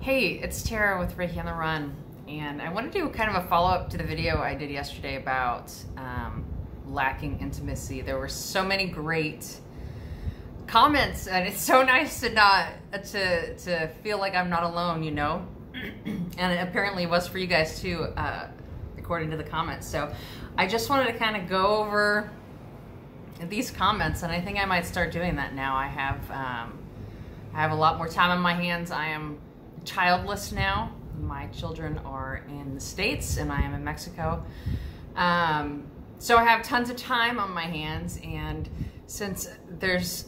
Hey, it's Tara with Reiki on the Run, and I want to do kind of a follow-up to the video I did yesterday about lacking intimacy. There were so many great comments, and it's so nice to not to feel like I'm not alone, you know. And it apparently was for you guys too, according to the comments. So I just wanted to kind of go over these comments, and I think I might start doing that now. I have a lot more time on my hands. I am childless now. My children are in the States and I am in Mexico. So I have tons of time on my hands, and since there's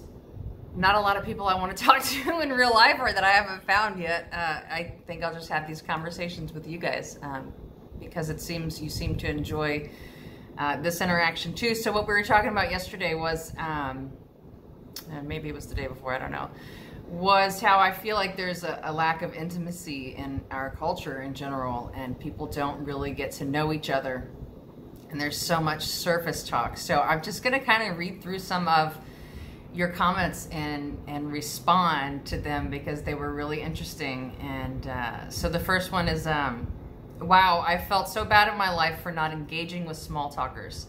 not a lot of people I want to talk to in real life or that I haven't found yet, I think I'll just have these conversations with you guys because it seems you seem to enjoy this interaction too. So what we were talking about yesterday was, maybe it was the day before, I don't know, was how I feel like there's a lack of intimacy in our culture in general, and people don't really get to know each other, and there's so much surface talk. So I'm just going to kind of read through some of your comments and respond to them because they were really interesting. And so the first one is, wow, I felt so bad in my life for not engaging with small talkers.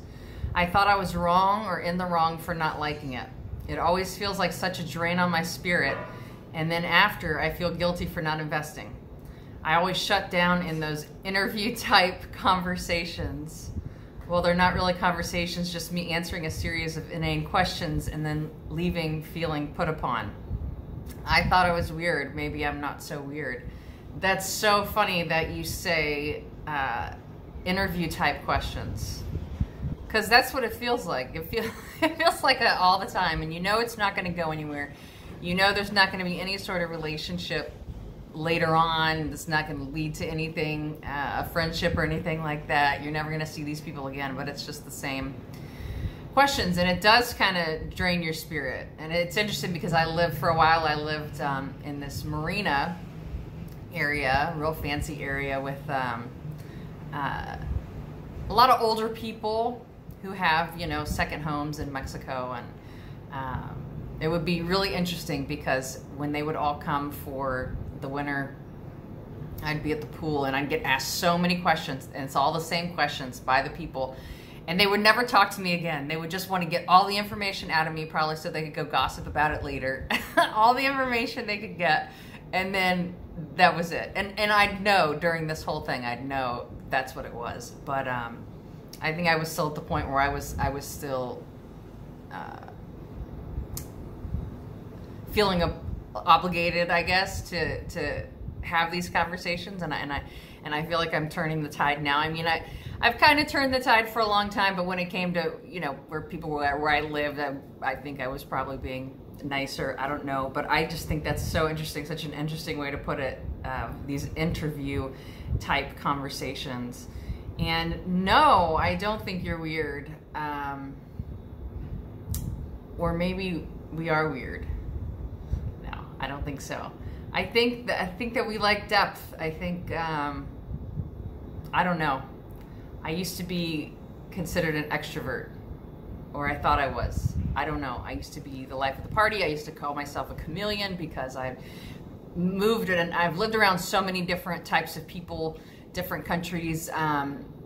I thought I was wrong or in the wrong for not liking it. It always feels like such a drain on my spirit, and then after, I feel guilty for not investing. I always shut down in those interview-type conversations. Well, they're not really conversations, just me answering a series of inane questions and then leaving feeling put upon. I thought I was weird. Maybe I'm not so weird. That's so funny that you say interview-type questions, because that's what it feels like. It feels like that all the time, and you know it's not going to go anywhere. You know there's not going to be any sort of relationship later on. It's not going to lead to anything, a friendship or anything like that. You're never going to see these people again, but it's just the same questions, and it does kind of drain your spirit. And it's interesting because I lived in this marina area, real fancy area with a lot of older people who have, you know, second homes in Mexico. And it would be really interesting because when they would all come for the winter, I'd be at the pool and I'd get asked so many questions, and it's all the same questions by the people, and they would never talk to me again. They would just want to get all the information out of me, probably so they could go gossip about it later. All the information they could get, and then that was it. And I'd know during this whole thing, I'd know that's what it was. But I think I was still at the point where I was still feeling obligated, I guess, to have these conversations, and I feel like I'm turning the tide now. I mean, I've kind of turned the tide for a long time, but when it came to, you know, where people were at, where I lived, I think I was probably being nicer. I don't know, but I just think that's so interesting, such an interesting way to put it. These interview type conversations. And no, I don't think you're weird. Or maybe we are weird. No, I don't think so. I think that we like depth. I think, I don't know. I used to be considered an extrovert, or I thought I was. I don't know. I used to be the life of the party. I used to call myself a chameleon because I've moved and I've lived around so many different types of people, different countries.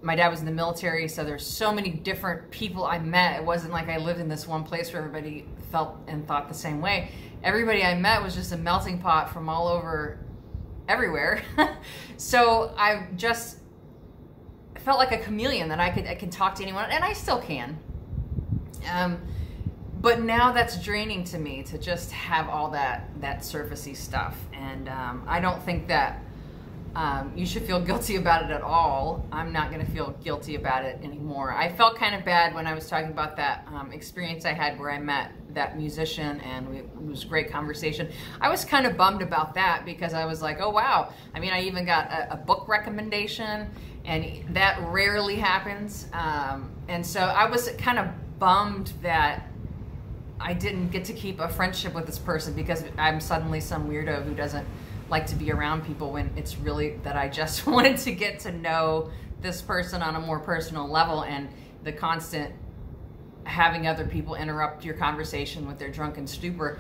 My dad was in the military, so there's so many different people I met. It wasn't like I lived in this one place where everybody felt and thought the same way. Everybody I met was just a melting pot from all over, everywhere. So I just felt like a chameleon, that I can talk to anyone, and I still can. But now that's draining to me to just have all that surfacey stuff, and I don't think that you should feel guilty about it at all. I'm not going to feel guilty about it anymore. I felt kind of bad when I was talking about that experience I had where I met that musician, and it was a great conversation. I was kind of bummed about that because I was like, oh wow. I mean, I even got a book recommendation, and that rarely happens. And so I was kind of bummed that I didn't get to keep a friendship with this person because I'm suddenly some weirdo who doesn't like to be around people, when it's really that I just wanted to get to know this person on a more personal level, and the constant having other people interrupt your conversation with their drunken stupor,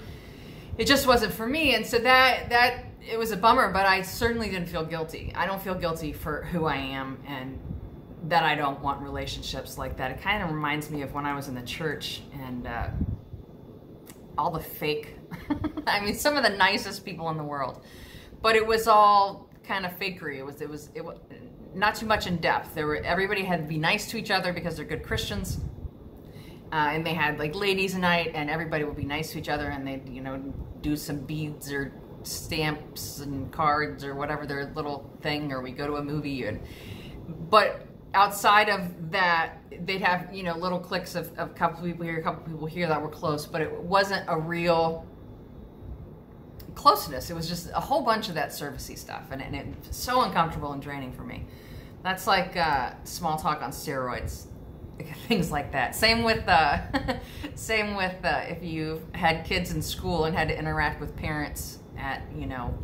it just wasn't for me. And so that it was a bummer, but I certainly didn't feel guilty. I don't feel guilty for who I am and that I don't want relationships like that. It kind of reminds me of when I was in the church and all the fake, I mean, some of the nicest people in the world, but it was all kind of fakery. It was not too much in depth. Everybody had to be nice to each other because they're good Christians. And they had like ladies' night, and everybody would be nice to each other, and they'd, you know, do some beads or stamps and cards or whatever their little thing, or we go to a movie. But outside of that, they'd have, you know, little cliques of a couple people here, a couple people here that were close, but it wasn't a real closeness. It was just a whole bunch of that servicey stuff, and it's so uncomfortable and draining for me. That's like small talk on steroids, things like that. Same with if you had kids in school and had to interact with parents at, you know,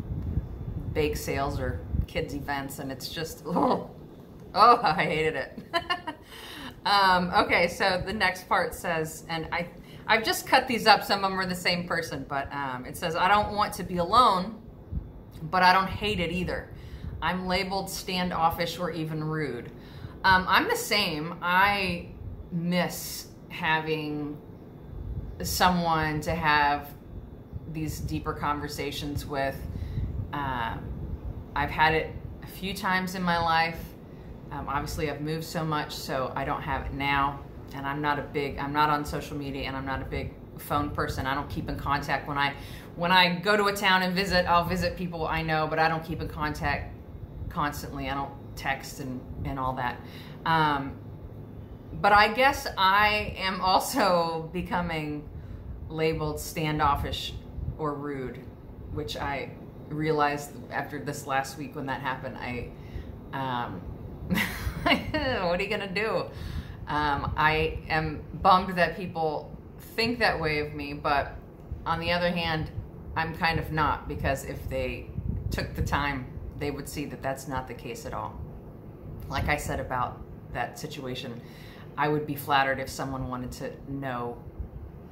bake sales or kids events, and it's just oh, I hated it. Okay, so the next part says, and I've just cut these up, some of them are the same person, but it says, I don't want to be alone, but I don't hate it either. I'm labeled standoffish or even rude. I'm the same. I miss having someone to have these deeper conversations with. I've had it a few times in my life. Obviously I've moved so much, so I don't have it now, and I'm not on social media, and I'm not a big phone person. I don't keep in contact. When I go to a town and visit, I'll visit people I know, but I don't keep in contact constantly. I don't text and all that. But I guess I am also becoming labeled standoffish or rude, which I realized after this last week when that happened. What are you gonna do? I am bummed that people think that way of me, but on the other hand, I'm kind of not, because if they took the time, they would see that that's not the case at all. Like I said about that situation, I would be flattered if someone wanted to know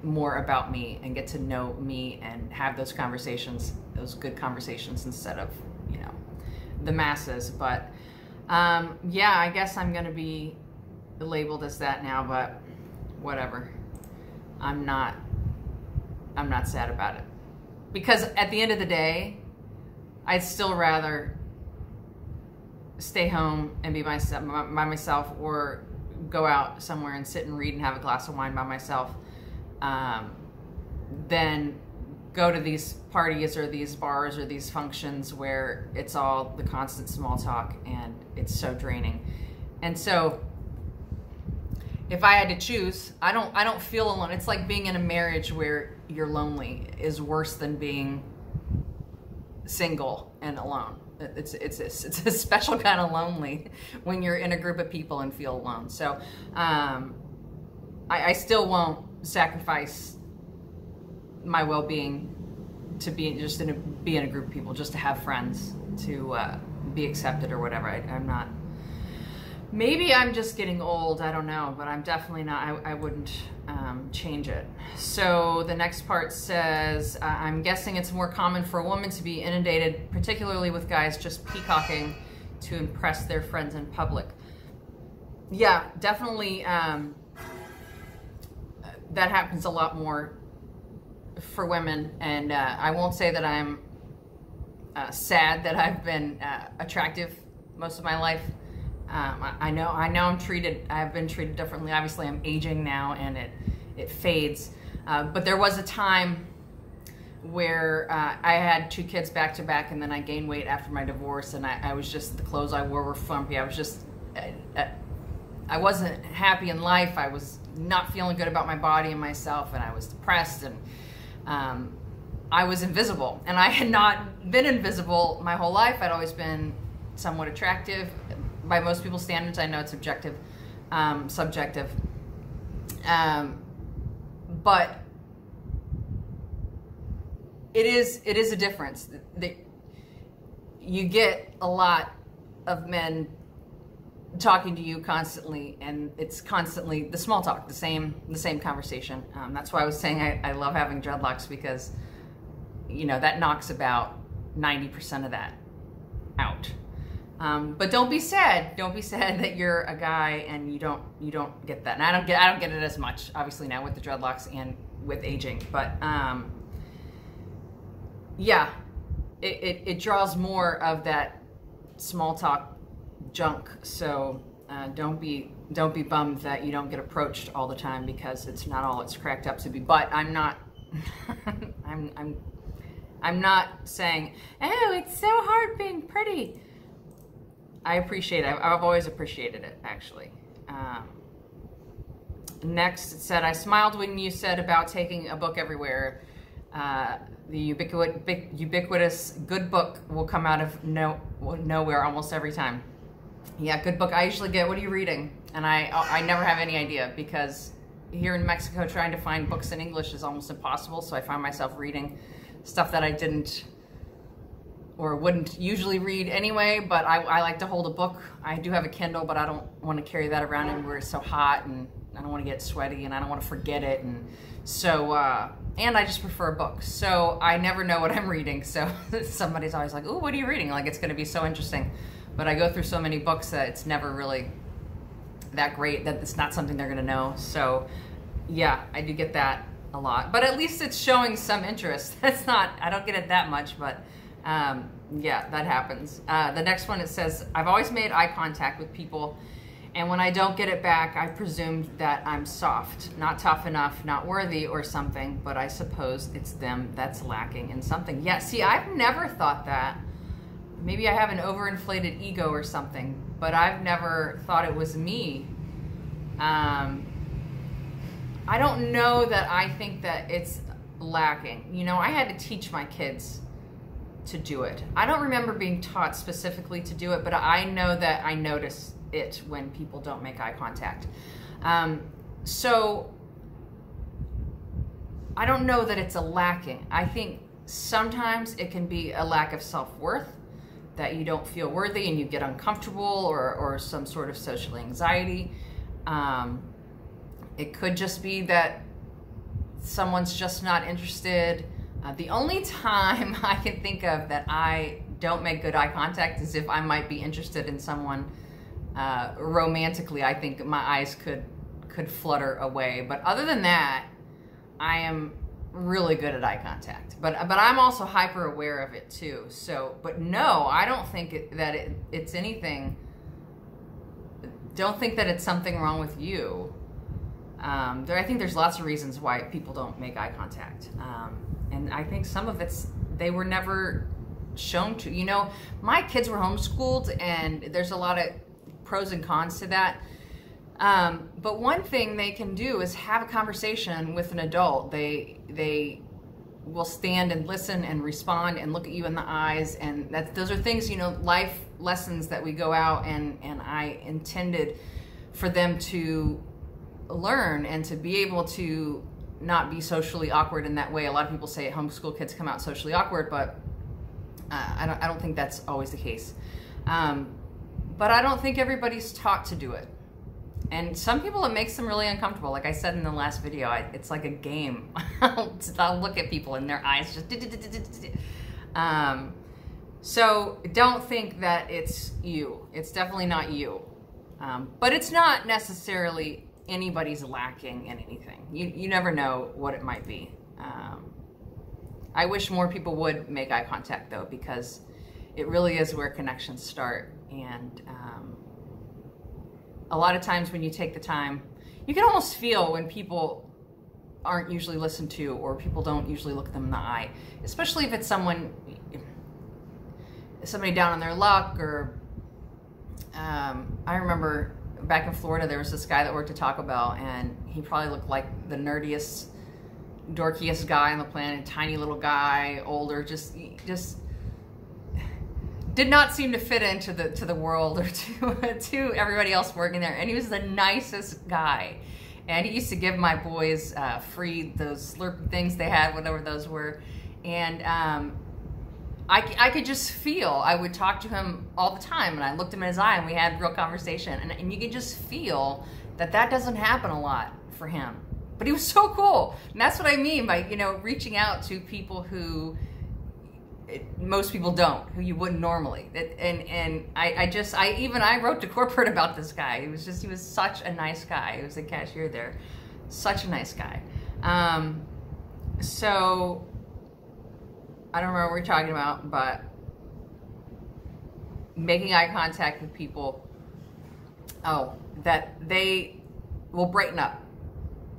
more about me and get to know me and have those conversations, those good conversations, instead of, you know, the masses. But yeah, I guess I'm gonna be labeled as that now, but whatever. I'm not sad about it, because at the end of the day, I'd still rather stay home and be by myself, or go out somewhere and sit and read and have a glass of wine by myself, than go to these parties or these bars or these functions where it's all the constant small talk and it's so draining. And so if I had to choose, I don't feel alone. It's like being in a marriage where you're lonely is worse than being single and alone. It's a special kind of lonely when you're in a group of people and feel alone. So I still won't sacrifice my well-being to be in a group of people, just to have friends, to be accepted or whatever. I'm not. Maybe I'm just getting old, I don't know, but I'm definitely not, I wouldn't change it. So the next part says, I'm guessing it's more common for a woman to be inundated, particularly with guys just peacocking to impress their friends in public. Yeah, definitely that happens a lot more for women, and I won't say that I'm sad that I've been attractive most of my life. I know I've been treated differently. Obviously I'm aging now and it fades. But there was a time where I had 2 kids back to back, and then I gained weight after my divorce, and I was just, the clothes I wore were frumpy. I was just, I wasn't happy in life. I was not feeling good about my body and myself, and I was depressed, and I was invisible. And I had not been invisible my whole life. I'd always been somewhat attractive. By most people's standards, I know it's subjective. But it is a difference. You get a lot of men talking to you constantly, and it's constantly the small talk, the same conversation. That's why I was saying I love having dreadlocks, because, you know, that knocks about 90% of that out. But don't be sad. Don't be sad that you're a guy and you don't get that. And I don't get it as much, obviously, now with the dreadlocks and with aging. But yeah, it draws more of that small talk junk. So don't be bummed that you don't get approached all the time, because it's not all it's cracked up to be. But I'm not I'm not saying, oh, it's so hard being pretty. I appreciate it. I've always appreciated it, actually. Next, it said, I smiled when you said about taking a book everywhere. The ubiquitous good book will come out of nowhere almost every time. Yeah, good book. I usually get, what are you reading? And I never have any idea, because here in Mexico, trying to find books in English is almost impossible. So I find myself reading stuff that I didn't or wouldn't usually read anyway, but I like to hold a book. I do have a Kindle, but I don't want to carry that around anywhere. It's so hot, and I don't want to get sweaty, and I don't want to forget it. And so, and I just prefer a book. So I never know what I'm reading. So somebody's always like, ooh, what are you reading? Like, it's going to be so interesting. But I go through so many books that it's never really that great, that it's not something they're going to know. So yeah, I do get that a lot. But at least it's showing some interest. That's not, I don't get it that much, but yeah, that happens. The next one, it says, I've always made eye contact with people, and when I don't get it back, I presumed that I'm soft, not tough enough, not worthy or something, but I suppose it's them that's lacking in something. Yeah, see, I've never thought that. Maybe I have an overinflated ego or something, but I've never thought it was me. I don't know that I think that it's lacking. You know, I had to teach my kids to do it. I don't remember being taught specifically to do it, but I know that I notice it when people don't make eye contact. So I don't know that it's a lacking. I think sometimes it can be a lack of self-worth, that you don't feel worthy and you get uncomfortable, or some sort of social anxiety. It could just be that someone's just not interested. The only time I can think of that I don't make good eye contact is if I might be interested in someone romantically. I think my eyes could flutter away. But other than that, I am really good at eye contact. But I'm also hyper aware of it too. So, but no, I don't think it's anything. Don't think that it's something wrong with you. I think there's lots of reasons why people don't make eye contact. And I think some of it's, they were never shown to. You know, my kids were homeschooled, and there's a lot of pros and cons to that. But one thing they can do is have a conversation with an adult. They will stand and listen and respond and look at you in the eyes. And those are things, you know, life lessons that we go out and I intended for them to learn, and to be able to not be socially awkward in that way. A lot of people say homeschool kids come out socially awkward, but I don't think that's always the case. But I don't think everybody's taught to do it. And some people, it makes them really uncomfortable. Like I said in the last video, it's like a game. I'll look at people and their eyes just... So don't think that it's you. It's definitely not you. But it's not necessarily anybody's lacking in anything. You never know what it might be. I wish more people would make eye contact, though, because it really is where connections start. And a lot of times when you take the time, you can almost feel when people aren't usually listened to, or people don't usually look them in the eye, especially if it's somebody down on their luck. Or I remember back in Florida, there was this guy that worked at Taco Bell, and he probably looked like the nerdiest, dorkiest guy on the planet. Tiny little guy, older, just did not seem to fit into the world or to everybody else working there. And he was the nicest guy. And he used to give my boys free those Slurpee things they had, whatever those were. And I could just feel, I would talk to him all the time, and I looked him in his eye, and we had real conversation. And you could just feel that doesn't happen a lot for him. But he was so cool. And that's what I mean by, you know, reaching out to people who most people don't, who you wouldn't normally. I wrote to corporate about this guy. He was such a nice guy. He was the cashier there. Such a nice guy. So I don't remember what we're talking about, but making eye contact with people, that they will brighten up.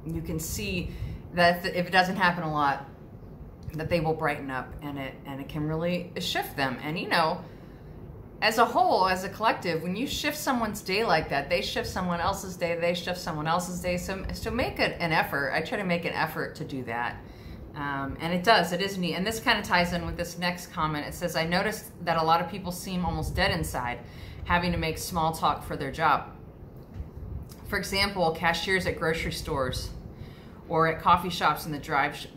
You can see that if it doesn't happen a lot, that they will brighten up, and it can really shift them. And you know, as a whole, as a collective, when you shift someone's day like that, they shift someone else's day, they shift someone else's day. So make an effort. I try to make an effort to do that. And it is neat. And this kind of ties in with this next comment. It says, I noticed that a lot of people seem almost dead inside, having to make small talk for their job. For example, cashiers at grocery stores or at coffee shops in the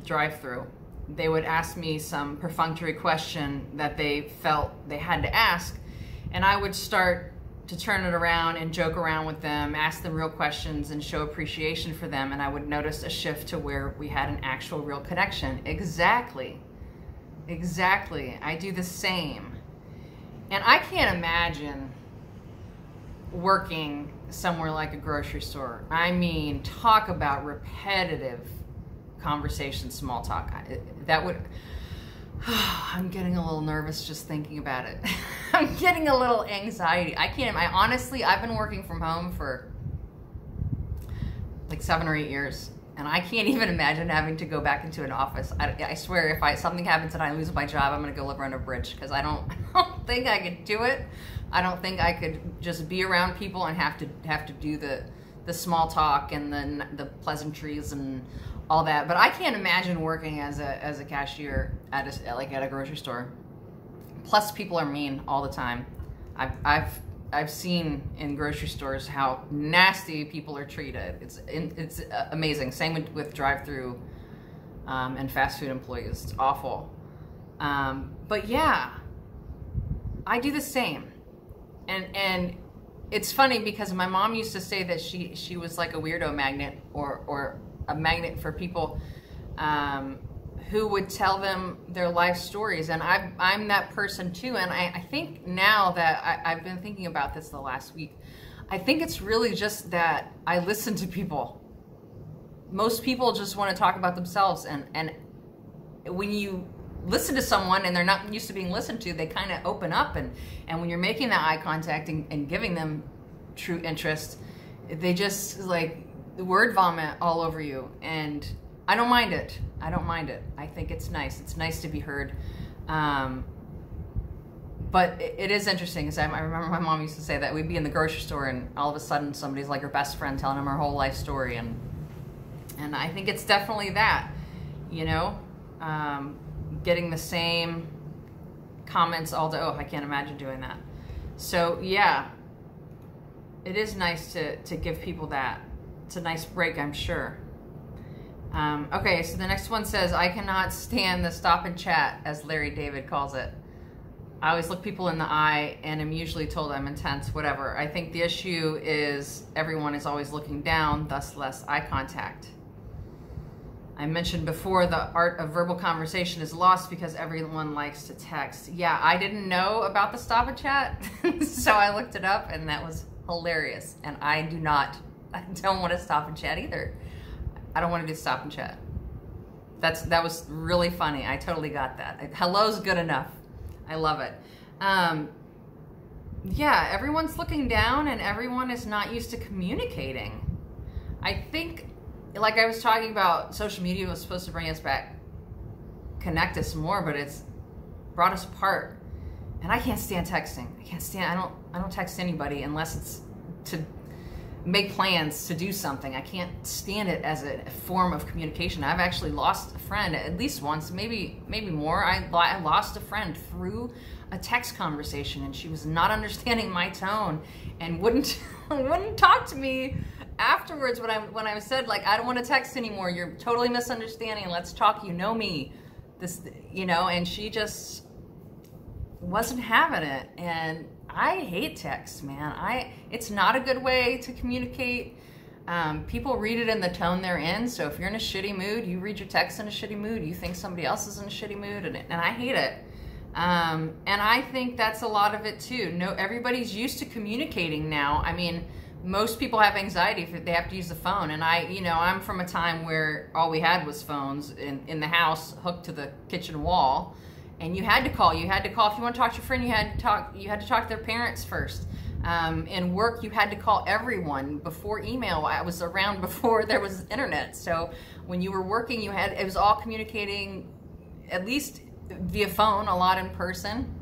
drive-through. They would ask me some perfunctory question that they felt they had to ask, and I would start to turn it around and joke around with them, ask them real questions and show appreciation for them, and I would notice a shift to where we had an actual real connection. Exactly. I do the same. And I can't imagine working somewhere like a grocery store. I mean, talk about repetitive conversation, small talk. That would, I'm getting a little nervous just thinking about it. I'm getting a little anxiety. Honestly, I've been working from home for like 7 or 8 years, and I can't even imagine having to go back into an office. I swear, if something happens and I lose my job, I'm gonna go live under a bridge, because I don't think I could do it. I don't think I could just be around people and have to do the small talk and then the pleasantries and all that. But I can't imagine working as a cashier at a grocery store. Plus, people are mean all the time. I've seen in grocery stores how nasty people are treated. It's amazing. Same with drive-through and fast food employees. It's awful. But yeah, I do the same. And it's funny because my mom used to say that she was like a weirdo magnet or a magnet for people who would tell them their life stories. And I'm that person too. And I think now that I've been thinking about this the last week, I think it's really just that I listen to people. Most people just want to talk about themselves. And when you listen to someone and they're not used to being listened to, they kind of open up. And when you're making that eye contact and giving them true interest, they just like word vomit all over you. And I don't mind it. I think it's nice. It's nice to be heard. But it is interesting, because I remember my mom used to say that we'd be in the grocery store and all of a sudden somebody's like her best friend telling them her whole life story. And I think it's definitely that, you know, getting the same comments all day. Oh, I can't imagine doing that. So yeah, it is nice to give people that. It's a nice break, I'm sure. Okay, so the next one says, I cannot stand the stop and chat, as Larry David calls it. I always look people in the eye and am usually told I'm intense, whatever. I think the issue is everyone is always looking down, thus less eye contact. I mentioned before the art of verbal conversation is lost because everyone likes to text. Yeah, I didn't know about the stop and chat, so I looked it up, and that was hilarious. And I don't want to stop and chat either. I don't want to do stop and chat. That was really funny. I totally got that. Hello's good enough. I love it. Yeah, everyone's looking down and everyone is not used to communicating. I think, like I was talking about, social media was supposed to bring us back, connect us more, but it's brought us apart. And I can't stand texting. I don't text anybody unless it's to make plans to do something. I can't stand it as a form of communication. I've actually lost a friend at least once, maybe more. I lost a friend through a text conversation, and she was not understanding my tone and wouldn't talk to me afterwards when I said, like, I don't want to text anymore. You're totally misunderstanding. Let's talk. You know me. This, you know, and she just wasn't having it. And I hate text, man. It's not a good way to communicate. People read it in the tone they're in. So if you're in a shitty mood, you read your text in a shitty mood. You think somebody else is in a shitty mood, and I hate it. And I think that's a lot of it too. No, everybody's used to communicating now. I mean, most people have anxiety if they have to use the phone. And I'm from a time where all we had was phones in the house hooked to the kitchen wall. And you had to call. You had to call if you want to talk to your friend. You had to talk to their parents first. In work, you had to call everyone before email. I was around before there was internet. So when you were working, it was all communicating at least via phone, a lot in person.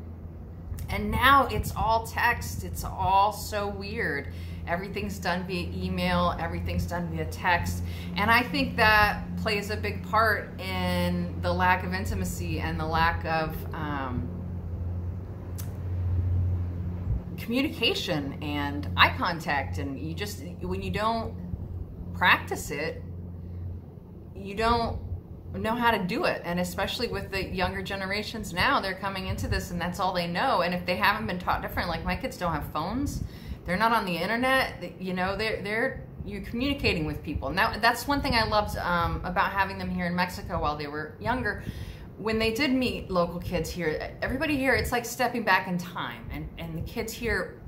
And now it's all text. It's all so weird. Everything's done via email. Everything's done via text. And I think that plays a big part in the lack of intimacy and the lack of communication and eye contact. And when you don't practice it, you don't know how to do it. And especially with the younger generations now, they're coming into this and that's all they know. And if they haven't been taught different, like my kids don't have phones, they're not on the internet, you're communicating with people. And that's one thing I loved about having them here in Mexico while they were younger. When they did meet local kids here, everybody here, it's like stepping back in time. And the kids here,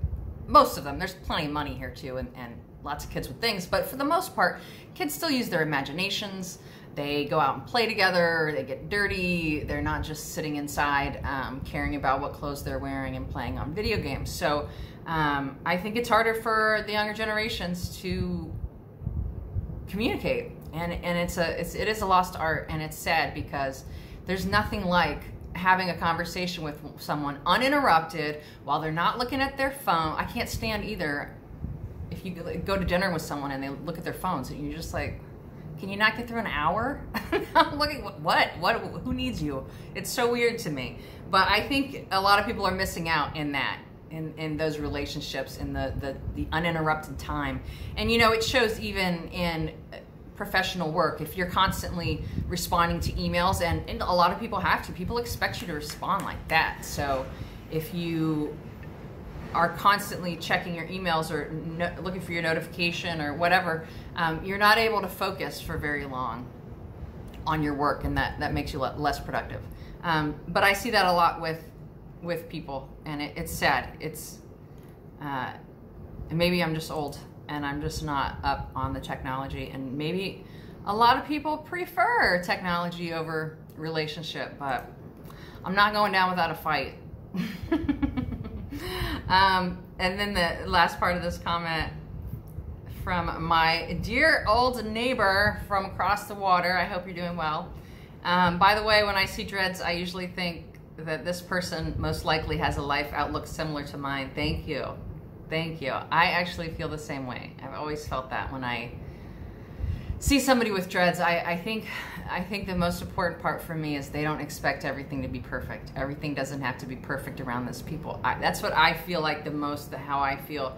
most of them, there's plenty of money here too, and lots of kids with things, but for the most part, kids still use their imaginations. They go out and play together, they get dirty, they're not just sitting inside caring about what clothes they're wearing and playing on video games. So I think it's harder for the younger generations to communicate, and it is a lost art, and it's sad because there's nothing like having a conversation with someone uninterrupted while they're not looking at their phone. I can't stand either if you go to dinner with someone and they look at their phones and you're just like, can you not get through an hour? I'm looking, what, who needs you? It's so weird to me. But I think a lot of people are missing out in that, in those relationships, in the uninterrupted time. And it shows even in professional work. If you're constantly responding to emails, and a lot of people have to, people expect you to respond like that. So if you are constantly checking your emails or looking for your notification or whatever, you're not able to focus for very long on your work, and that makes you less productive. But I see that a lot with people, and it's sad. It's maybe I'm just old and I'm just not up on the technology, and maybe a lot of people prefer technology over relationship, but I'm not going down without a fight. And then the last part of this comment from my dear old neighbor from across the water. I hope you're doing well. By the way, when I see dreads, I usually think that this person most likely has a life outlook similar to mine. Thank you. Thank you. I actually feel the same way. I've always felt that when I see somebody with dreads. I think the most important part for me is they don't expect everything to be perfect. Everything doesn't have to be perfect around those people. That's what I feel like the most, how I feel,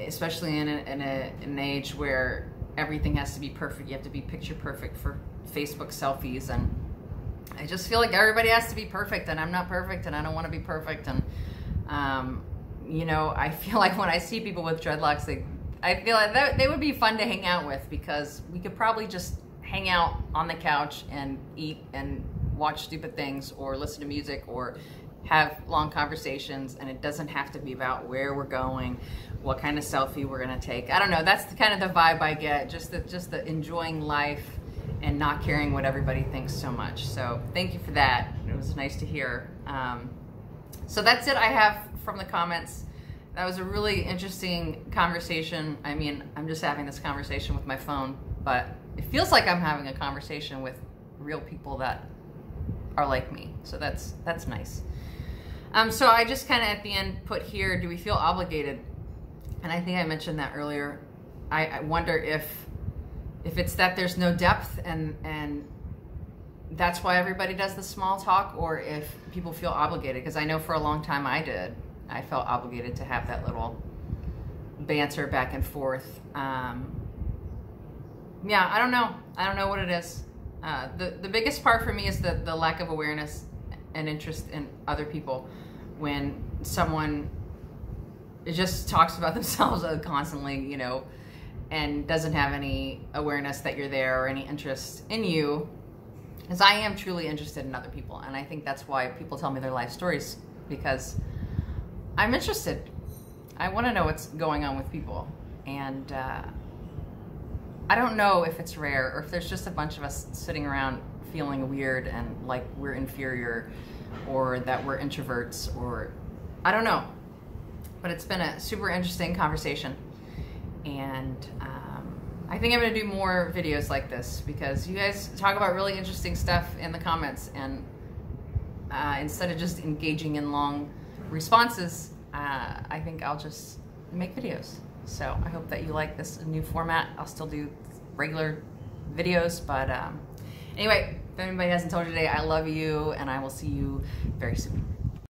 especially in an age where everything has to be perfect. You have to be picture perfect for Facebook selfies, and I just feel like everybody has to be perfect, and I'm not perfect, and I don't want to be perfect. And I feel like when I see people with dreadlocks, I feel like they would be fun to hang out with, because we could probably just hang out on the couch and eat and watch stupid things or listen to music or have long conversations, and it doesn't have to be about where we're going, what kind of selfie we're gonna take. I don't know, that's kind of the vibe I get, just the enjoying life and not caring what everybody thinks so much. So thank you for that. It was nice to hear. So that's it I have from the comments. That was a really interesting conversation. I mean, I'm just having this conversation with my phone, but it feels like I'm having a conversation with real people that are like me. So that's nice. So I just kind of at the end put here, do we feel obligated? And I think I mentioned that earlier. I wonder if it's that there's no depth and that's why everybody does the small talk, or if people feel obligated, because I know for a long time I did. I felt obligated to have that little banter back and forth. Yeah, I don't know. I don't know what it is. The biggest part for me is the lack of awareness and interest in other people. When someone just talks about themselves constantly, and doesn't have any awareness that you're there or any interest in you, Because I am truly interested in other people, and I think that's why people tell me their life stories, because I'm interested. I want to know what's going on with people, and I don't know if it's rare or if there's just a bunch of us sitting around feeling weird and like we're inferior or that we're introverts, or I don't know. But it's been a super interesting conversation, and I think I'm going to do more videos like this because you guys talk about really interesting stuff in the comments, and instead of just engaging in long responses, I think I'll just make videos. So I hope that you like this new format. I'll still do regular videos, but anyway, if anybody hasn't told you today, I love you, and I will see you very soon.